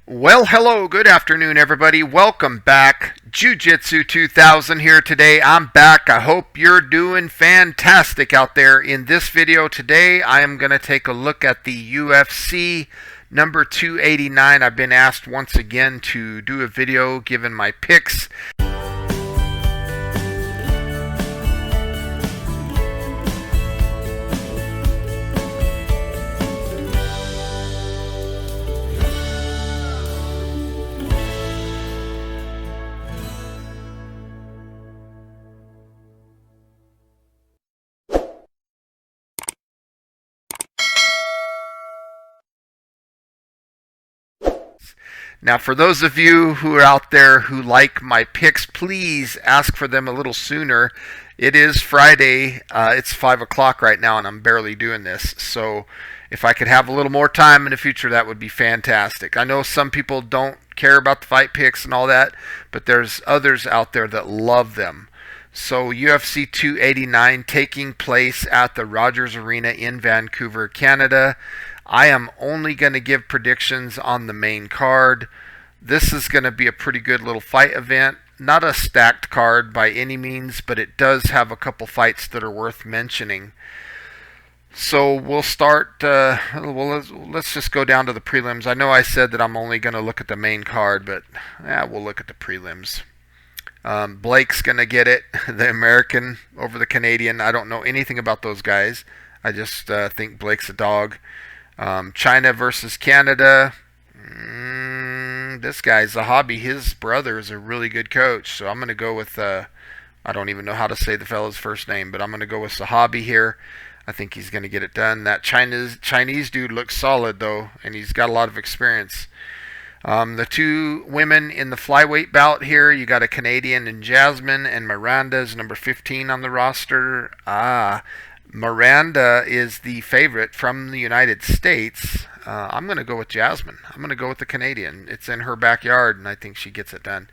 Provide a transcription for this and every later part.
Well, hello, good afternoon, everybody. Welcome back. Jiu-Jitsu 2000 here today. I'm back. I hope you're doing fantastic out there. In this video today, I am going to take a look at the UFC number 289. I've been asked once again to do a video giving my picks. Now, for those of you who are out there who like my picks, please ask for them a little sooner. It is Friday. It's 5 o'clock right now, and I'm barely doing this. So if I could have a little more time in the future, that would be fantastic. I know some people don't care about the fight picks and all that, but there's others out there that love them. So UFC 289 taking place at the Rogers Arena in Vancouver, Canada. I am only going to give predictions on the main card. This is going to be a pretty good little fight event. Not a stacked card by any means, but it does have a couple fights that are worth mentioning. So we'll start, let's just go down to the prelims. I know I said that I'm only going to look at the main card, but we'll look at the prelims. Blake's going to get it, the American over the Canadian. I don't know anything about those guys. I just think Blake's a dog. China versus Canada. This guy's a hobby. His brother is a really good coach, so I'm going to go with, I don't even know how to say the fellow's first name, but I'm going to go with Sahabi here. I think he's going to get it done. That Chinese dude looks solid, though, and he's got a lot of experience. The two women in the flyweight bout here, you got a Canadian in Jasmine, and Miranda is number 15 on the roster. Miranda is the favorite from the United States. I'm going to go with Jasmine. I'm going to go with the Canadian. It's in her backyard, and I think she gets it done.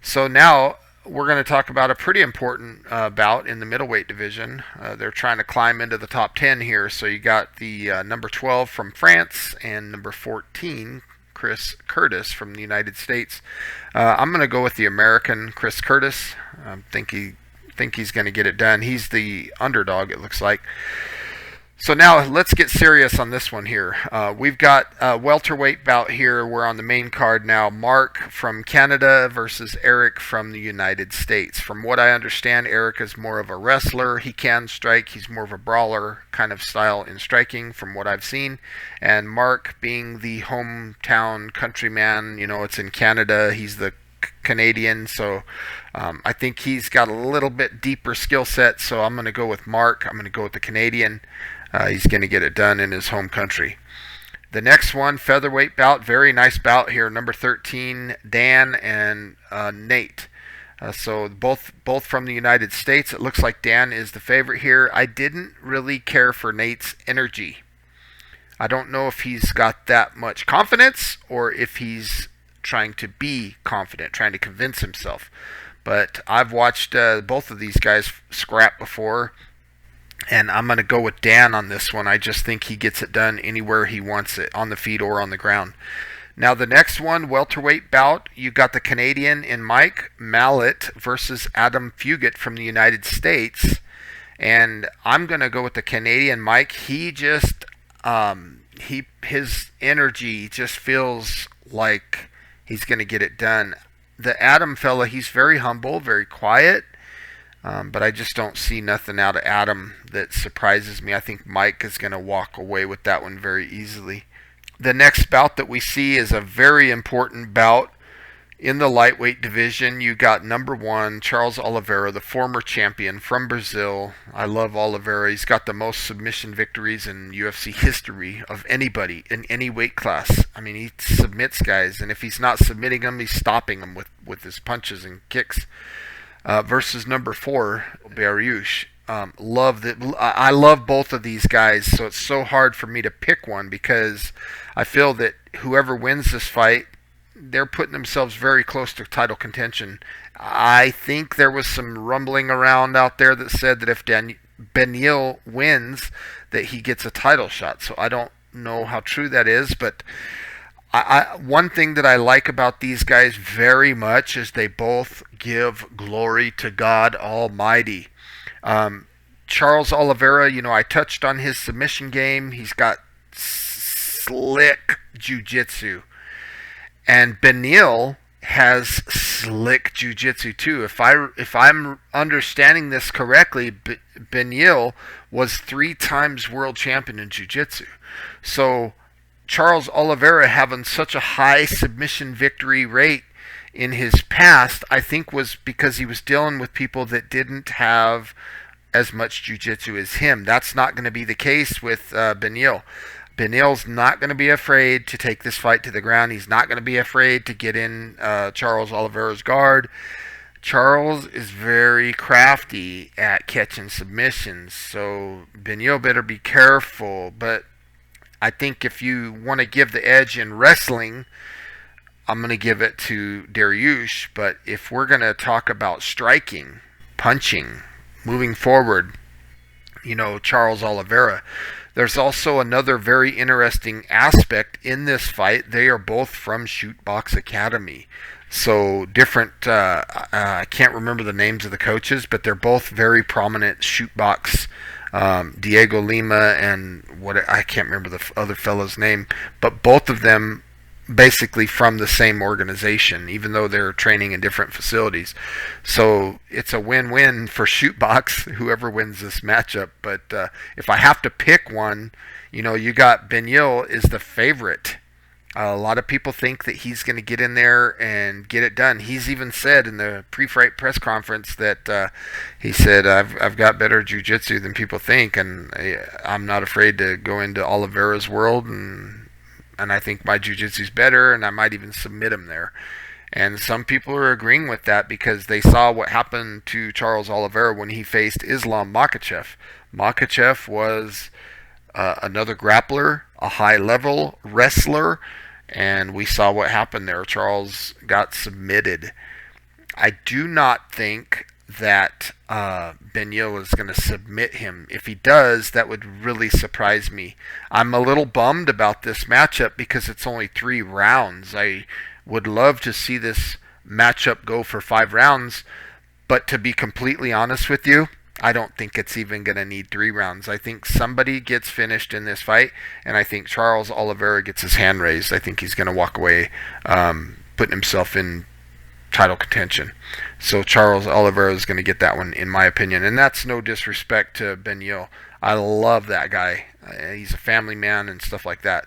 So now we're going to talk about a pretty important bout in the middleweight division. They're trying to climb into the top 10 here. So you got the number 12 from France and number 14, Chris Curtis from the United States. I'm going to go with the American, Chris Curtis. I think he's going to get it done. He's the underdog, it looks like. So now let's get serious on this one here. We've got a welterweight bout here. We're on the main card now. Mark from Canada versus Eric from the United States. From what I understand, Eric is more of a wrestler. He can strike. He's more of a brawler kind of style in striking from what I've seen. And Mark, being the hometown countryman, it's in Canada. He's the Canadian, so I think he's got a little bit deeper skill set, so I'm going to go with Mark. I'm going to go with the Canadian. He's going to get it done in his home country. The next one, featherweight bout, very nice bout here. Number 13, Dan and Nate. So both from the United States. It looks like Dan is the favorite here. I didn't really care for Nate's energy. I don't know if he's got that much confidence or if he's trying to be confident, trying to convince himself. But I've watched both of these guys scrap before, and I'm going to go with Dan on this one. I just think he gets it done anywhere he wants it, on the feet or on the ground. Now the next one, welterweight bout, you got the Canadian in Mike Mallet versus Adam Fugit from the United States. And I'm going to go with the Canadian Mike. He just, his energy just feels like he's going to get it done. The Adam fella, he's very humble, very quiet, but I just don't see nothing out of Adam that surprises me. I think Mike is going to walk away with that one very easily. The next bout that we see is a very important bout in the lightweight division. You got number 1, Charles Oliveira, the former champion from Brazil. I love Oliveira. He's got the most submission victories in UFC history of anybody in any weight class. I mean, he submits guys, and if he's not submitting them, he's stopping them with his punches and kicks. Versus number 4, Dariush. I love both of these guys, so it's so hard for me to pick one because I feel that whoever wins this fight, they're putting themselves very close to title contention. I think there was some rumbling around out there that said that if Beneil wins, that he gets a title shot. So I don't know how true that is, but One thing that I like about these guys very much is they both give glory to God Almighty. Um, Charles Oliveira, I touched on his submission game. He's got slick jiu-jitsu. And Benil has slick jiu-jitsu too. If I'm understanding this correctly, Benil was 3 times world champion in jiu-jitsu. So Charles Oliveira having such a high submission victory rate in his past, I think was because he was dealing with people that didn't have as much jiu-jitsu as him. That's not going to be the case with Benil. Benil's not going to be afraid to take this fight to the ground. He's not going to be afraid to get in Charles Oliveira's guard. Charles is very crafty at catching submissions, so Benil better be careful. But I think if you want to give the edge in wrestling, I'm going to give it to Dariush. But if we're going to talk about striking, punching, moving forward, Charles Oliveira. There's also another very interesting aspect in this fight. They are both from Shoot Box Academy. So different, I can't remember the names of the coaches, but they're both very prominent Shoot Box. Diego Lima and I can't remember the other fellow's name, but both of them basically from the same organization, even though they're training in different facilities. So it's a win-win for Shootbox, whoever wins this matchup. But if I have to pick one, you got Benil is the favorite. A lot of people think that he's going to get in there and get it done. He's even said in the pre-fight press conference that he said, I've got better jiu-jitsu than people think, and I'm not afraid to go into Oliveira's world, and I think my jiu-jitsu's better, and I might even submit him there. And some people are agreeing with that because they saw what happened to Charles Oliveira when he faced Islam Makhachev. Makhachev was another grappler, a high-level wrestler, and we saw what happened there. Charles got submitted. I do not think that Benil is going to submit him. If he does, that would really surprise me. I'm a little bummed about this matchup because it's only 3 rounds. I would love to see this matchup go for 5 rounds, but to be completely honest with you, I don't think it's even going to need 3 rounds. I think somebody gets finished in this fight, and I think Charles Oliveira gets his hand raised. I think he's going to walk away putting himself in title contention. So Charles Oliveira is going to get that one, in my opinion. And that's no disrespect to Benil. I love that guy. He's a family man and stuff like that.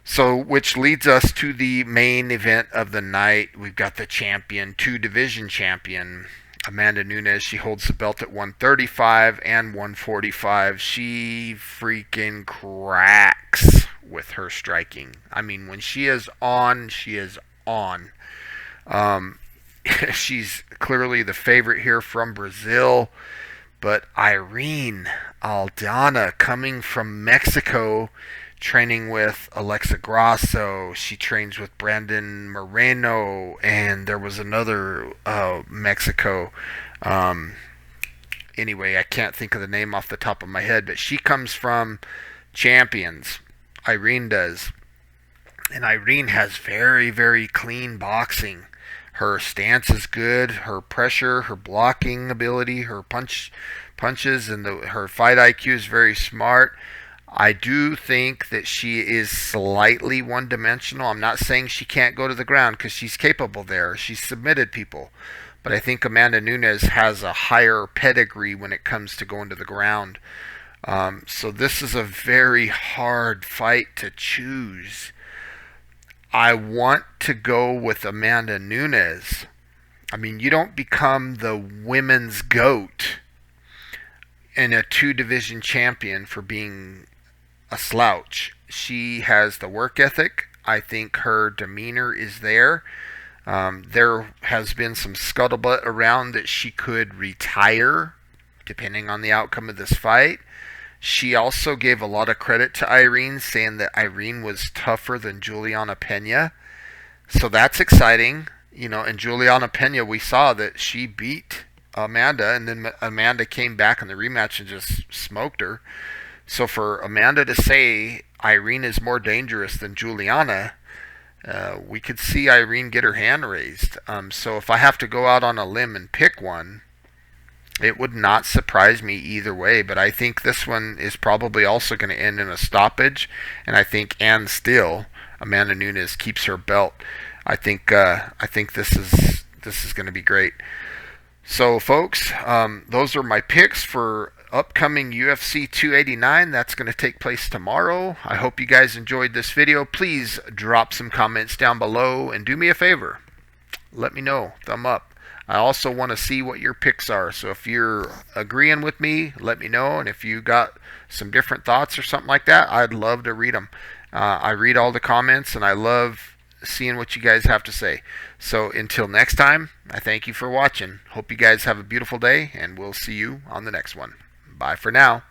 So, which leads us to the main event of the night. We've got the champion, 2-division champion, Amanda Nunes. She holds the belt at 135 and 145. She freaking cracks with her striking. I mean, when she is on, she is on. She's clearly the favorite here from Brazil, but Irene Aldana, coming from Mexico, training with Alexa Grasso. She trains with Brandon Moreno, and there was another Mexico. Anyway, I can't think of the name off the top of my head, but she comes from champions. Irene does. And Irene has very, very clean boxing. Her stance is good. Her pressure, her blocking ability, her punches, and her fight IQ is very smart. I do think that she is slightly one-dimensional. I'm not saying she can't go to the ground because she's capable there. She's submitted people. But I think Amanda Nunes has a higher pedigree when it comes to going to the ground. So this is a very hard fight to choose. I want to go with Amanda Nunes. I mean, you don't become the women's GOAT and a 2-division champion for being a slouch. She has the work ethic. I think her demeanor is there. There has been some scuttlebutt around that she could retire depending on the outcome of this fight. She also gave a lot of credit to Irene, saying that Irene was tougher than Juliana Pena. So that's exciting. And Juliana Pena, we saw that she beat Amanda, and then Amanda came back in the rematch and just smoked her. So for Amanda to say Irene is more dangerous than Juliana, we could see Irene get her hand raised. So if I have to go out on a limb and pick one, it would not surprise me either way. But I think this one is probably also going to end in a stoppage, and I think Ann Still, Amanda Nunes, keeps her belt. I think this is going to be great. So, folks, those are my picks for upcoming UFC 289. That's going to take place tomorrow. I hope you guys enjoyed this video. Please drop some comments down below and do me a favor. Let me know. Thumb up. I also want to see what your picks are. So if you're agreeing with me, let me know. And if you got some different thoughts or something like that, I'd love to read them. I read all the comments, and I love seeing what you guys have to say. So until next time, I thank you for watching. Hope you guys have a beautiful day, and we'll see you on the next one. Bye for now.